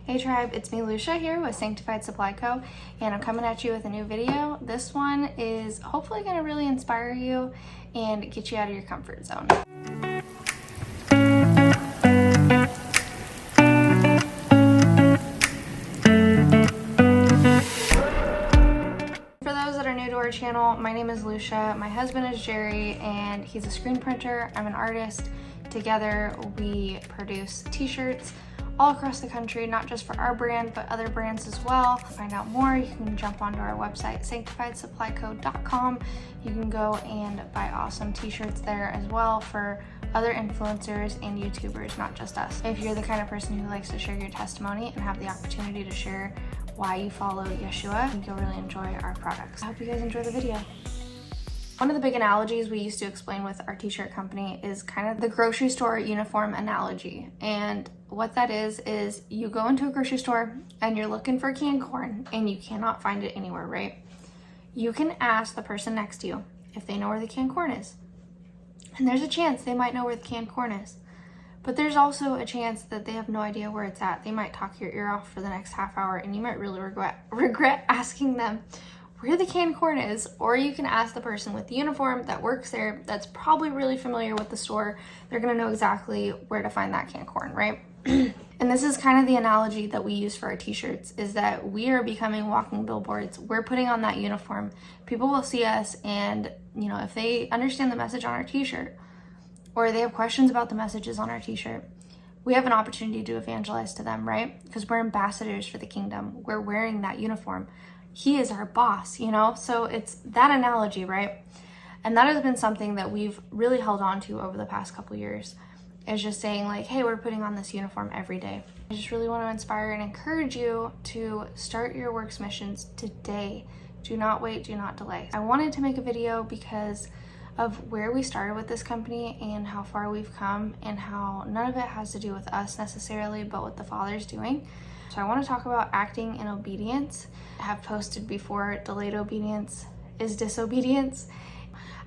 Hey tribe, it's me Lucia here with Sanctified Supply Co. and I'm coming at you with a new video. This one is hopefully going to really inspire you and get you out of your comfort zone. For those that are new to our channel, my name is Lucia, my husband is Jerry, and he's a screen printer. I'm an artist. Together we produce t-shirts all across the country, not just for our brand, but other brands as well. To find out more, you can jump onto our website, sanctifiedsupplyco.com. You can go and buy awesome t-shirts there as well for other influencers and YouTubers, not just us. If you're the kind of person who likes to share your testimony and have the opportunity to share why you follow Yeshua, I think you'll really enjoy our products. I hope you guys enjoy the video. One of the big analogies we used to explain with our t-shirt company is kind of the grocery store uniform analogy. And what that is you go into a grocery store and you're looking for canned corn and you cannot find it anywhere, right? You can ask the person next to you if they know where the canned corn is. And there's a chance they might know where the canned corn is. But there's also a chance that they have no idea where it's at. They might talk your ear off for the next half hour and you might really regret asking them where the canned corn is. Or you can ask the person with the uniform that works there that's probably really familiar with the store. They're gonna know exactly where to find that canned corn, right? And this is kind of the analogy that we use for our t-shirts, is that we are becoming walking billboards. We're putting on that uniform. People will see us and, you know, if they understand the message on our t-shirt or they have questions about the messages on our t-shirt, we have an opportunity to evangelize to them, right? Because we're ambassadors for the kingdom. We're wearing that uniform. He is our boss, you know? So it's that analogy, right? And that has been something that we've really held on to over the past couple years, is just saying like, hey, we're putting on this uniform every day. I just really want to inspire and encourage you to start your works missions today. Do not wait, do not delay. I wanted to make a video because of where we started with this company and how far we've come and how none of it has to do with us necessarily, but what the Father's doing. So I want to talk about acting in obedience. I have posted before, delayed obedience is disobedience.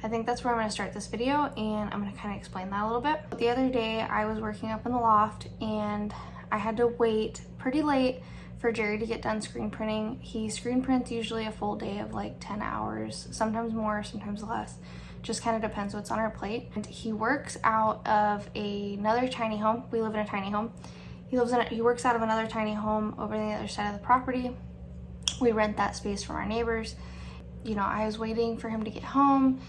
I think that's where I'm going to start this video, and I'm going to kind of explain that a little bit. The other day I was working up in the loft and I had to wait pretty late for Jerry to get done screen printing. He screen prints usually a full day of like 10 hours, sometimes more, sometimes less. Just kind of depends what's on our plate. And he works out of another tiny home. We live in a tiny home. He works out of another tiny home over on the other side of the property. We rent that space from our neighbors. You know, I was waiting for him to get home,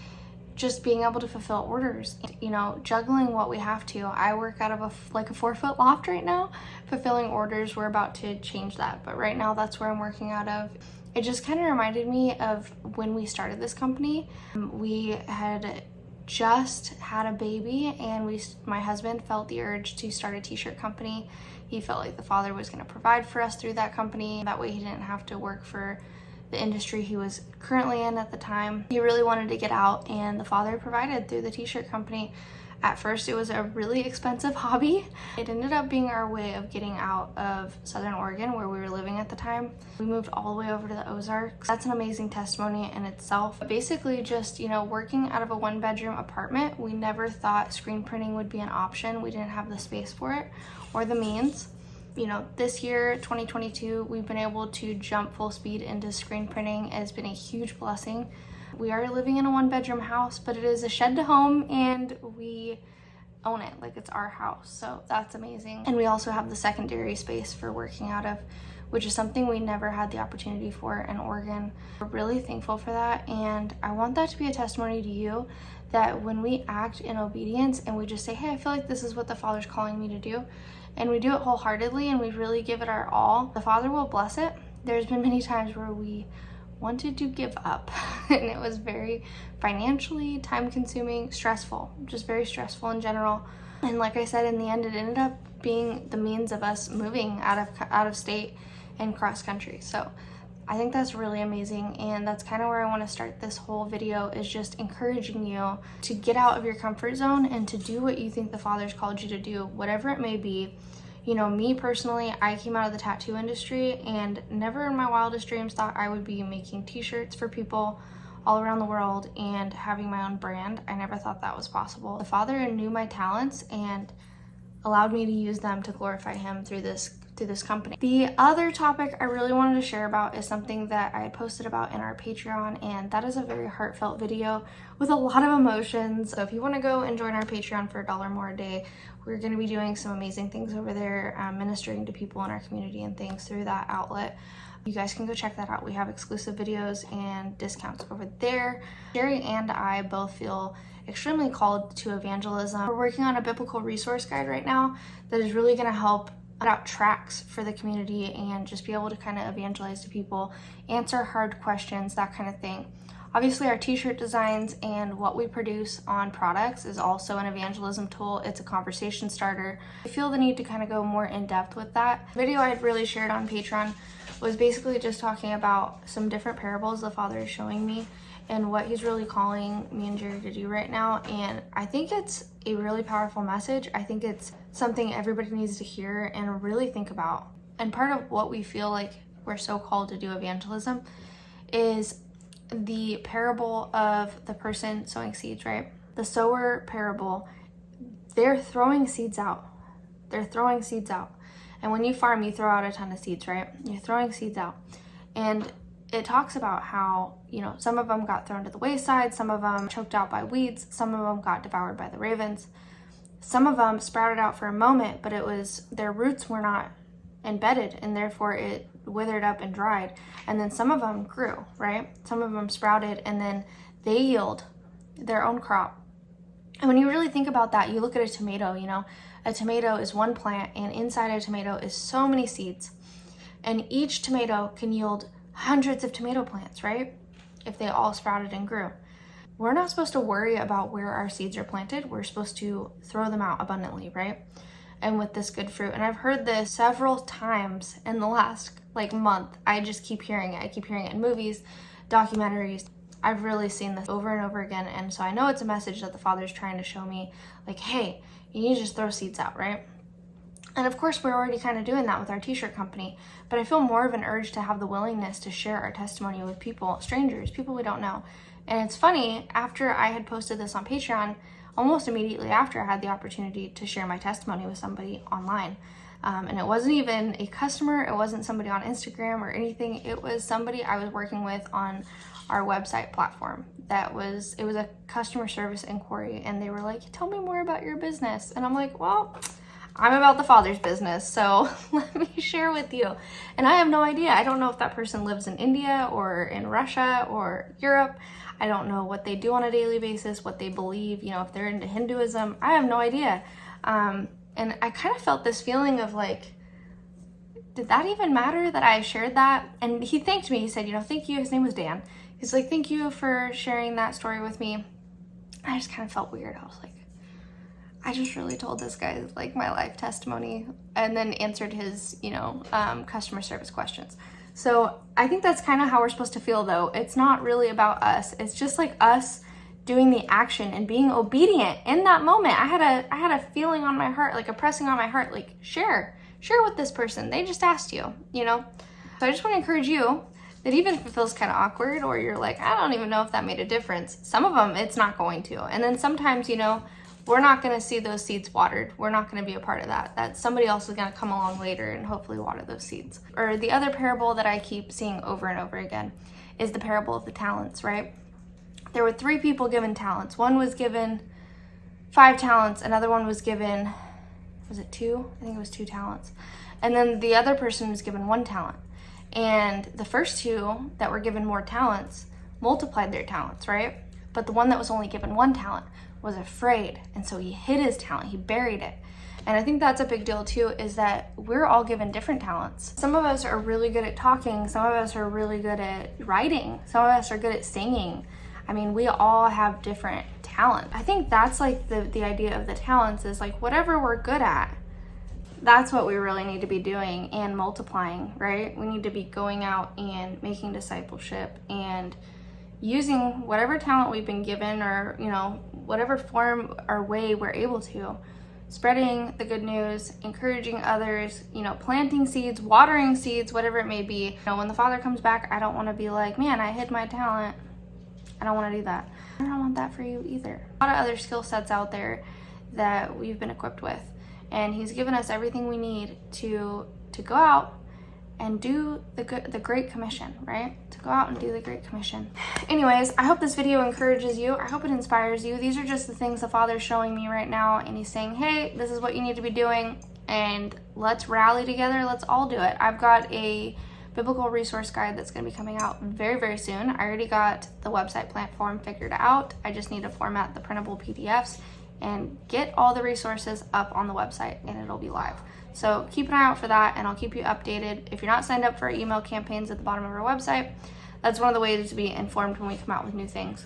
just being able to fulfill orders, you know, juggling what we have to. I work out of a 4-foot loft right now, fulfilling orders. We're about to change that, but right now that's where I'm working out of. It just kind of reminded me of when we started this company. We had just had a baby and my husband felt the urge to start a t-shirt company. He felt like the Father was going to provide for us through that company. That way he didn't have to work for the industry he was currently in at the time. He really wanted to get out, and the Father provided through the t-shirt company. At first it was a really expensive hobby. It ended up being our way of getting out of Southern Oregon where we were living at the time. We moved all the way over to the Ozarks. That's an amazing testimony in itself. Basically just, you know, working out of a 1-bedroom apartment, we never thought screen printing would be an option. We didn't have the space for it or the means. You know, this year, 2022, we've been able to jump full speed into screen printing. It has been a huge blessing. We are living in a 1-bedroom house, but it is a shed to home and we own it like it's our house. So that's amazing. And we also have the secondary space for working out of, which is something we never had the opportunity for in Oregon. We're really thankful for that. And I want that to be a testimony to you that when we act in obedience and we just say, hey, I feel like this is what the Father's calling me to do, and we do it wholeheartedly and we really give it our all, the Father will bless it. There's been many times where we wanted to give up and it was very financially time-consuming, stressful, just very stressful in general. And like I said, in the end it ended up being the means of us moving out of state and cross country. So I think that's really amazing, and that's kind of where I want to start this whole video, is just encouraging you to get out of your comfort zone and to do what you think the Father's called you to do, whatever it may be. You know, me personally, I came out of the tattoo industry and never in my wildest dreams thought I would be making t-shirts for people all around the world and having my own brand. I never thought that was possible. The Father knew my talents and allowed me to use them to glorify him through this through this company. The other topic I really wanted to share about is something that I had posted about in our Patreon, and that is a very heartfelt video with a lot of emotions. So if you want to go and join our Patreon for $1 more a day, we're going to be doing some amazing things over there, ministering to people in our community and things through that outlet. You guys can go check that out. We have exclusive videos and discounts over there. Jerry and I both feel extremely called to evangelism. We're working on a biblical resource guide right now that is really going to help put out tracks for the community and just be able to kind of evangelize to people, answer hard questions, that kind of thing. Obviously, our t-shirt designs and what we produce on products is also an evangelism tool. It's a conversation starter. I feel the need to kind of go more in depth with that. The video I had really shared on Patreon was basically just talking about some different parables the Father is showing me and what he's really calling me and Jerry to do right now. And I think it's a really powerful message. I think it's something everybody needs to hear and really think about. And part of what we feel like we're so called to do evangelism is the parable of the person sowing seeds, right? The sower parable, they're throwing seeds out. They're throwing seeds out. And when you farm, you throw out a ton of seeds, right? You're throwing seeds out. And it talks about how, some of them got thrown to the wayside, some of them choked out by weeds, some of them got devoured by the ravens. Some of them sprouted out for a moment, but their roots were not embedded, and therefore it withered up and dried. And then some of them grew, right? Some of them sprouted, and then they yield their own crop. And when you really think about that, you look at a tomato, a tomato is one plant, and inside a tomato is so many seeds. And each tomato can yield hundreds of tomato plants, right? If they all sprouted and grew. We're not supposed to worry about where our seeds are planted. We're supposed to throw them out abundantly, right? And with this good fruit. And I've heard this several times in the last month. I just keep hearing it. I keep hearing it in movies, documentaries. I've really seen this over and over again. And so I know it's a message that the Father's trying to show me, hey, you need to just throw seeds out, right? And of course, we're already kind of doing that with our t-shirt company, but I feel more of an urge to have the willingness to share our testimony with people, strangers, people we don't know. And it's funny, after I had posted this on Patreon, almost immediately after, I had the opportunity to share my testimony with somebody online. And it wasn't even a customer, it wasn't somebody on Instagram or anything, it was somebody I was working with on our website platform. It was a customer service inquiry, and they were like, tell me more about your business. And I'm like, well, I'm about the Father's business, so let me share with you. And I have no idea. I don't know if that person lives in India or in Russia or Europe. I don't know what they do on a daily basis, what they believe, if they're into Hinduism. I have no idea. And I kind of felt this feeling of did that even matter that I shared that? And he thanked me. He said, thank you. His name was Dan. He's like, thank you for sharing that story with me. I just kind of felt weird. I was like, I just really told this guy my life testimony, and then answered his, customer service questions. So I think that's kind of how we're supposed to feel, though. It's not really about us. It's just us doing the action and being obedient in that moment. I had a feeling on my heart, a pressing on my heart, share with this person. They just asked you, So I just want to encourage you that even if it feels kind of awkward, or you're I don't even know if that made a difference. Some of them, it's not going to. And then sometimes, we're not going to see those seeds watered. We're not going to be a part of that. That somebody else is going to come along later and hopefully water those seeds. Or the other parable that I keep seeing over and over again is the parable of the talents, right? There were 3 people given talents. One was given 5 talents. Another one was given, was it 2? I think it was 2 talents. And then the other person was given 1 talent. And the first 2 that were given more talents multiplied their talents, right? But the one that was only given 1 talent was afraid, and so he hid his talent, he buried it. And I think that's a big deal too, is that we're all given different talents. Some of us are really good at talking, some of us are really good at writing, some of us are good at singing. I mean, we all have different talent. I think that's the idea of the talents is whatever we're good at, that's what we really need to be doing and multiplying, right? We need to be going out and making discipleship and using whatever talent we've been given, or whatever form or way we're able to, spreading the good news, encouraging others, planting seeds, watering seeds, whatever it may be. When the Father comes back, I don't want to be man, I hid my talent. I don't want to do that. I don't want that for you either. A lot of other skill sets out there that we've been equipped with, and He's given us everything we need to to go out and do the Great Commission, right? To go out and do the Great Commission. Anyways, I hope this video encourages you. I hope it inspires you. These are just the things the Father's showing me right now, and he's saying, hey, this is what you need to be doing, and let's rally together. Let's all do it. I've got a biblical resource guide that's going to be coming out very, very soon. I already got the website platform figured out. I just need to format the printable PDFs and get all the resources up on the website, and it'll be live. So keep an eye out for that, and I'll keep you updated. If you're not signed up for our email campaigns at the bottom of our website, that's one of the ways to be informed when we come out with new things.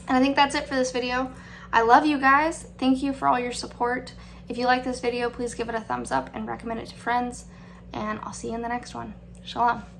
And I think that's it for this video. I love you guys. Thank you for all your support. If you like this video, please give it a thumbs up and recommend it to friends, and I'll see you in the next one. Shalom.